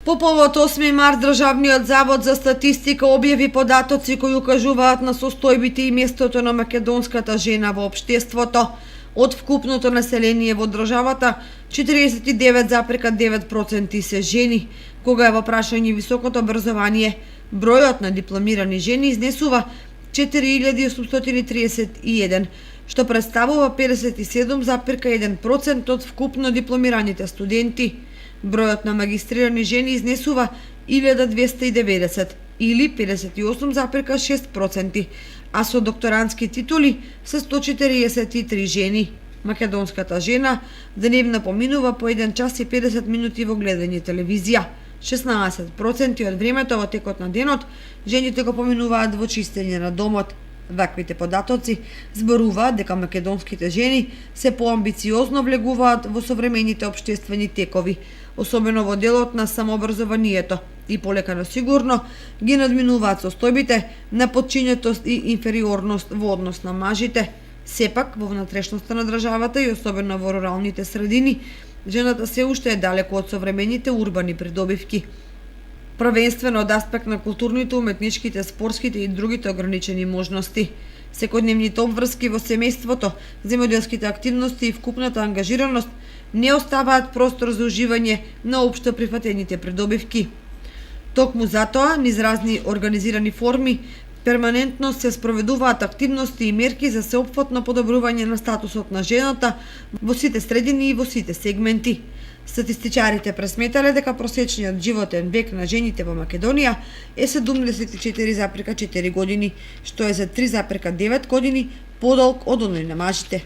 По повод 8 март Државниот завод за статистика објави податоци кои укажуваат на состојбите и местото на македонската жена во општеството. Од вкупното население во државата, 49,9% се жени. Кога е во прашање високото образование, бројот на дипломирани жени изнесува 4831, што представува 57,1% од вкупно дипломираните студенти. Бројот на магистрирани жени изнесува 1290 или 58,6%, а со докторантски титули се 143 жени. Македонската жена дневно поминува по 1 час и 50 минути во гледање телевизија. 16% од времето во текот на денот жените го поминуваат во чистење на домот. Ваквите податоци зборуваат дека македонските жени се поамбициозно влегуваат во современите општествени текови, особено во делот на самообразованието, и полека но сигурно ги надминуваат состојбите на подчинетост и инфериорност во однос на мажите. Сепак, во внатрешноста на државата и особено во руралните средини, жената се уште е далеку од современите урбани придобивки. Првенствено од аспект на културните, уметничките, спортските и другите ограничени можности. Секојдневните обврски во семејството, земјоделските активности и вкупната ангажираност не оставаат простор за уживање на општо прифатените придобивки. Токму затоа, низ разни организирани форми, перманентно се спроведуваат активности и мерки за сеопфатно подобрување на статусот на жената во сите средини и во сите сегменти. Статистичарите пресметале дека просечниот животен век на жените во Македонија е 74,4 години, што е за 3,9 години подолг од оној на мажите.